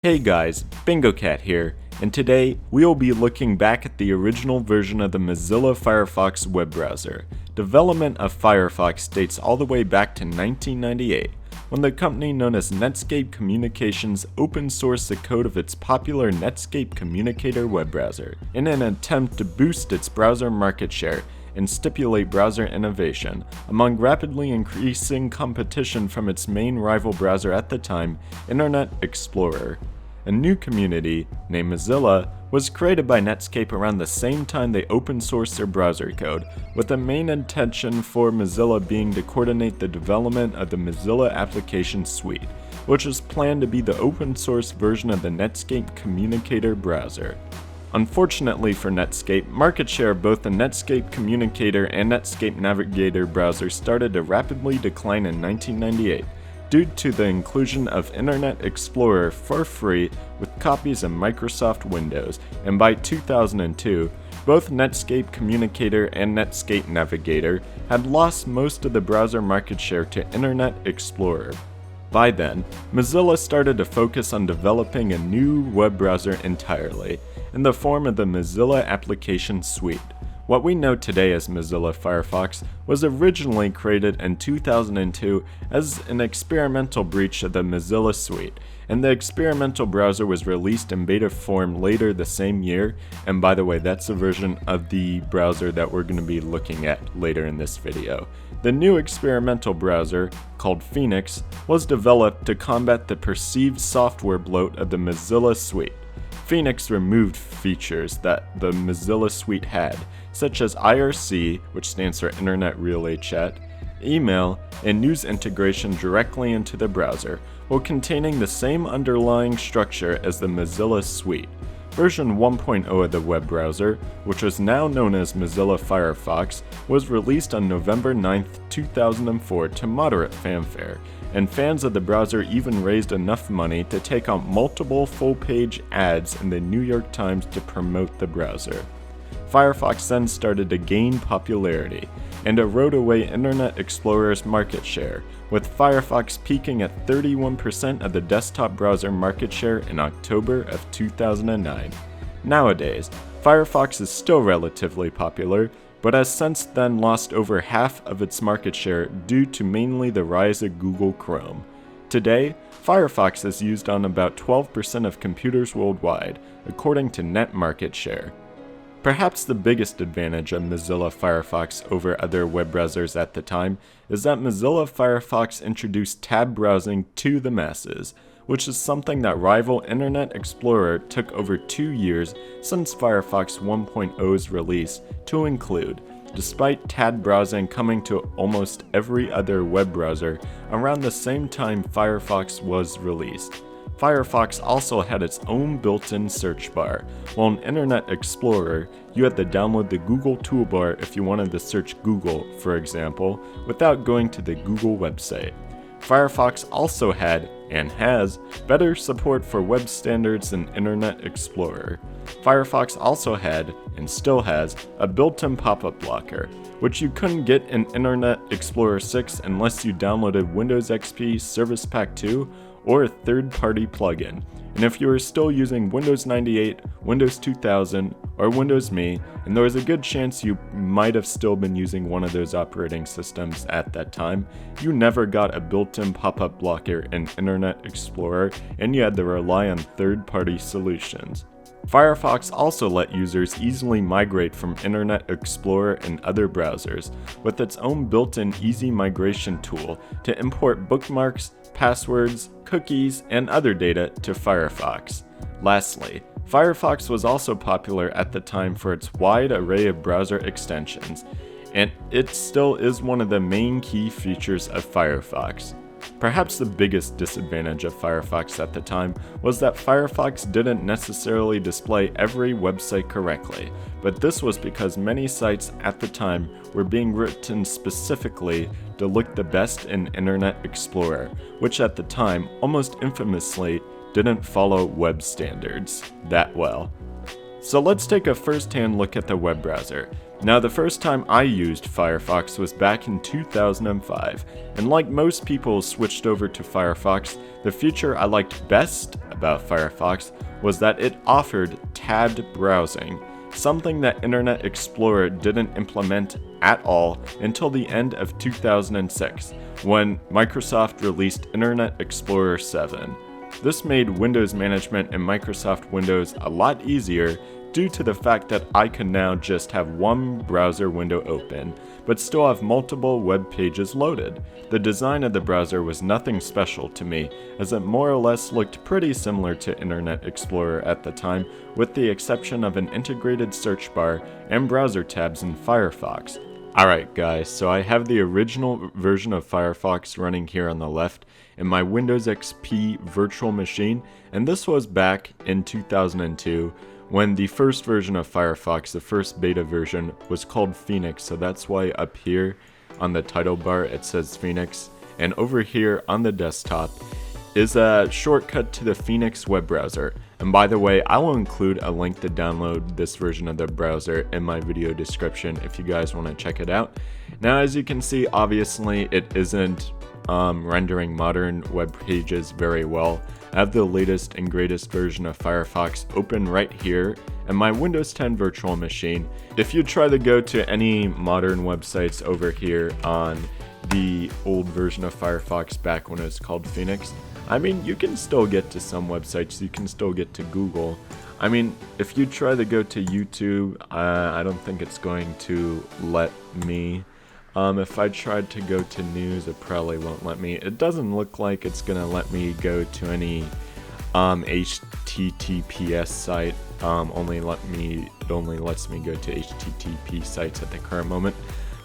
Hey guys, Bingocat here, and today we will be looking back at the original version of the Mozilla Firefox web browser. Development of Firefox dates all the way back to 1998, when the company known as Netscape Communications open-sourced the code of its popular Netscape Communicator web browser, in an attempt to boost its browser market share and stipulate browser innovation, among rapidly increasing competition from its main rival browser at the time, Internet Explorer. A new community, named Mozilla, was created by Netscape around the same time they open-sourced their browser code, with the main intention for Mozilla being to coordinate the development of the Mozilla Application Suite, which was planned to be the open-source version of the Netscape Communicator browser. Unfortunately for Netscape, market share of both the Netscape Communicator and Netscape Navigator browsers started to rapidly decline in 1998 due to the inclusion of Internet Explorer for free with copies of Microsoft Windows, and by 2002, both Netscape Communicator and Netscape Navigator had lost most of the browser market share to Internet Explorer. By then, Mozilla started to focus on developing a new web browser entirely, in the form of the Mozilla Application Suite. What we know today as Mozilla Firefox was originally created in 2002 as an experimental breach of the Mozilla Suite, and the experimental browser was released in beta form later the same year, and by the way, that's a version of the browser that we're going to be looking at later in this video. The new experimental browser, called Phoenix, was developed to combat the perceived software bloat of the Mozilla Suite. Phoenix removed features that the Mozilla Suite had, such as IRC, which stands for Internet Relay Chat, email, and news integration directly into the browser, while containing the same underlying structure as the Mozilla Suite. Version 1.0 of the web browser, which was now known as Mozilla Firefox, was released on November 9, 2004 to moderate fanfare, and fans of the browser even raised enough money to take on multiple full-page ads in the New York Times to promote the browser. Firefox then started to gain popularity and erode away Internet Explorer's market share, with Firefox peaking at 31% of the desktop browser market share in October of 2009. Nowadays, Firefox is still relatively popular, but has since then lost over half of its market share due to mainly the rise of Google Chrome. Today, Firefox is used on about 12% of computers worldwide, according to net market share. Perhaps the biggest advantage of Mozilla Firefox over other web browsers at the time is that Mozilla Firefox introduced tab browsing to the masses, which is something that rival Internet Explorer took over 2 years since Firefox 1.0's release to include, despite tab browsing coming to almost every other web browser around the same time Firefox was released. Firefox also had its own built-in search bar, while in Internet Explorer, you had to download the Google toolbar if you wanted to search Google, for example, without going to the Google website. Firefox also had, and has, better support for web standards than Internet Explorer. Firefox also had, and still has, a built-in pop-up blocker, which you couldn't get in Internet Explorer 6 unless you downloaded Windows XP Service Pack 2 or a third-party plugin. And if you were still using Windows 98, Windows 2000, or Windows Me, and there was a good chance you might have still been using one of those operating systems at that time, you never got a built-in pop-up blocker in Internet Explorer, and you had to rely on third-party solutions. Firefox also let users easily migrate from Internet Explorer and other browsers, with its own built-in easy migration tool to import bookmarks, passwords, cookies, and other data to Firefox. Lastly, Firefox was also popular at the time for its wide array of browser extensions, and it still is one of the main key features of Firefox. Perhaps the biggest disadvantage of Firefox at the time was that Firefox didn't necessarily display every website correctly, but this was because many sites at the time were being written specifically to look the best in Internet Explorer, which at the time, almost infamously, didn't follow web standards that well. So let's take a first-hand look at the web browser. Now, the first time I used Firefox was back in 2005, and like most people switched over to Firefox, the feature I liked best about Firefox was that it offered tabbed browsing, something that Internet Explorer didn't implement at all until the end of 2006, when Microsoft released Internet Explorer 7. This made Windows management in Microsoft Windows a lot easier due to the fact that I could now just have one browser window open, but still have multiple web pages loaded. The design of the browser was nothing special to me, as it more or less looked pretty similar to Internet Explorer at the time, with the exception of an integrated search bar and browser tabs in Firefox. Alright guys, so I have the original version of Firefox running here on the left in my Windows XP virtual machine, and this was back in 2002, when the first version of Firefox, the first beta version, was called Phoenix, so that's why up here on the title bar it says Phoenix, and over here on the desktop is a shortcut to the Phoenix web browser. And by the way, I will include a link to download this version of the browser in my video description if you guys want to check it out. Now, as you can see, obviously it isn't rendering modern web pages very well. I have the latest and greatest version of Firefox open right here in my Windows 10 virtual machine. If you try to go to any modern websites over here on the old version of Firefox back when it was called Phoenix, I mean, you can still get to some websites, you can still get to Google. I mean, if you try to go to YouTube, I don't think it's going to let me. If I tried to go to news, it probably won't let me. It doesn't look like it's gonna let me go to any HTTPS site. It only lets me go to HTTP sites at the current moment.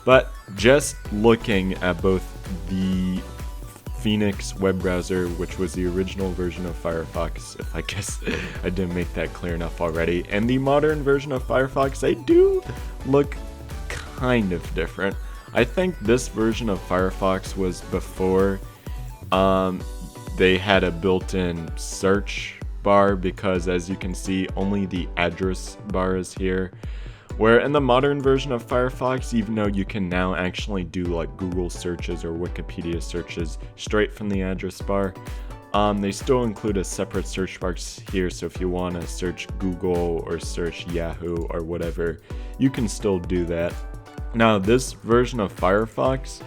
But just looking at both the Phoenix web browser, which was the original version of Firefox, if I guess I didn't make that clear enough already, and the modern version of Firefox, they do look kind of different. I think this version of Firefox was before they had a built-in search bar, because as you can see, only the address bar is here. Where in the modern version of Firefox, even though you can now actually do like Google searches or Wikipedia searches straight from the address bar, they still include a separate search bar here, so if you want to search Google or search Yahoo or whatever, you can still do that. Now, this version of Firefox,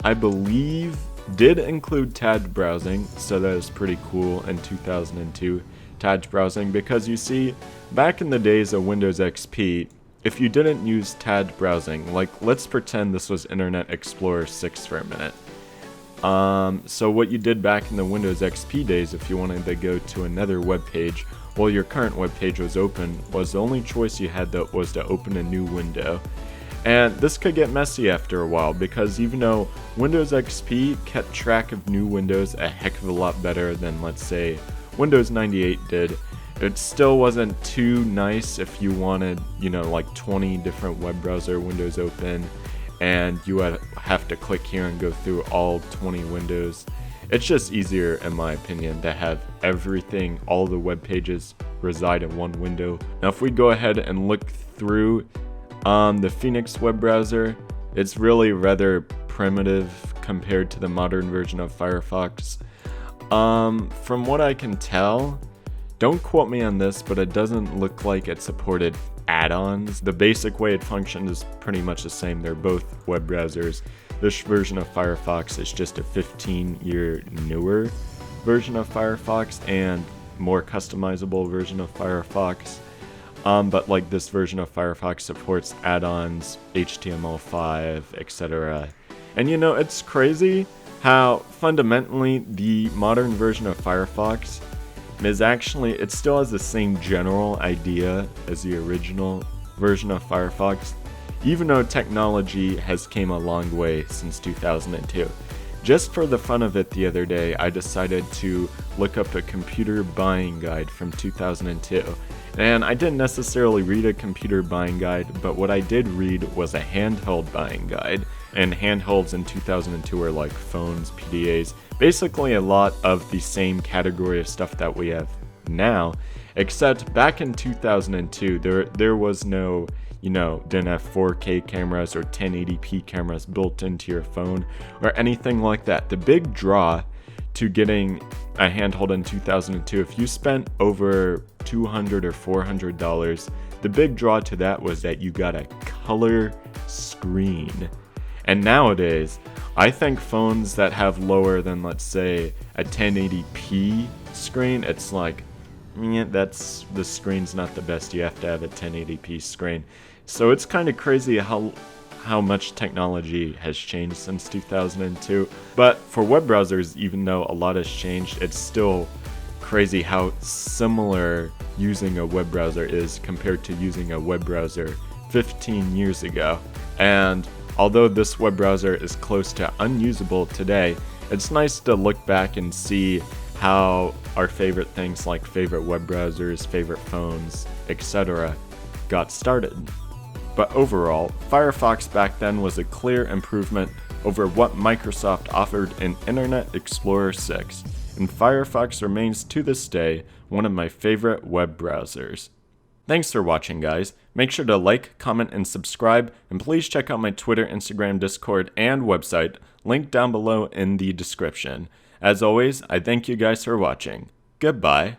I believe, did include tagged browsing, so that is pretty cool in 2002, tagged browsing, because you see, back in the days of Windows XP, if you didn't use tagged browsing, like let's pretend this was Internet Explorer 6 for a minute. So what you did back in the Windows XP days, if you wanted to go to another web page while your current web page was open, was the only choice you had that was to open a new window. And this could get messy after a while, because even though Windows XP kept track of new windows a heck of a lot better than, let's say, Windows 98 did, it still wasn't too nice if you wanted, like 20 different web browser windows open, and you would have to click here and go through all 20 windows. It's just easier, in my opinion, to have everything, all the web pages reside in one window. Now, if we go ahead and look through the Phoenix web browser, it's really rather primitive compared to the modern version of Firefox. From what I can tell, don't quote me on this, but it doesn't look like it supported add-ons. The basic way it functioned is pretty much the same. They're both web browsers. This version of Firefox is just a 15-year newer version of Firefox and more customizable version of Firefox. But like this version of Firefox supports add-ons, HTML5, etc. And it's crazy how fundamentally the modern version of Firefox is actually, it still has the same general idea as the original version of Firefox, even though technology has came a long way since 2002. Just for the fun of it the other day, I decided to look up a computer buying guide from 2002. And I didn't necessarily read a computer buying guide, but what I did read was a handheld buying guide. And handhelds in 2002 are like phones, PDAs, basically a lot of the same category of stuff that we have now, except back in 2002, there was no, didn't have 4K cameras or 1080p cameras built into your phone or anything like that. The big draw to getting a handheld in 2002, if you spent over $200 or $400, the big draw to that was that you got a color screen. And nowadays, I think phones that have lower than, let's say, a 1080p screen, it's like, the screen's not the best. You have to have a 1080p screen. So it's kind of crazy how much technology has changed since 2002. But for web browsers, even though a lot has changed, it's still crazy how similar using a web browser is compared to using a web browser 15 years ago. And although this web browser is close to unusable today, it's nice to look back and see how our favorite things like favorite web browsers, favorite phones, etc. got started. But overall, Firefox back then was a clear improvement over what Microsoft offered in Internet Explorer 6, and Firefox remains to this day one of my favorite web browsers. Thanks for watching, guys. Make sure to like, comment, and subscribe, and please check out my Twitter, Instagram, Discord, and website, linked down below in the description. As always, I thank you guys for watching. Goodbye.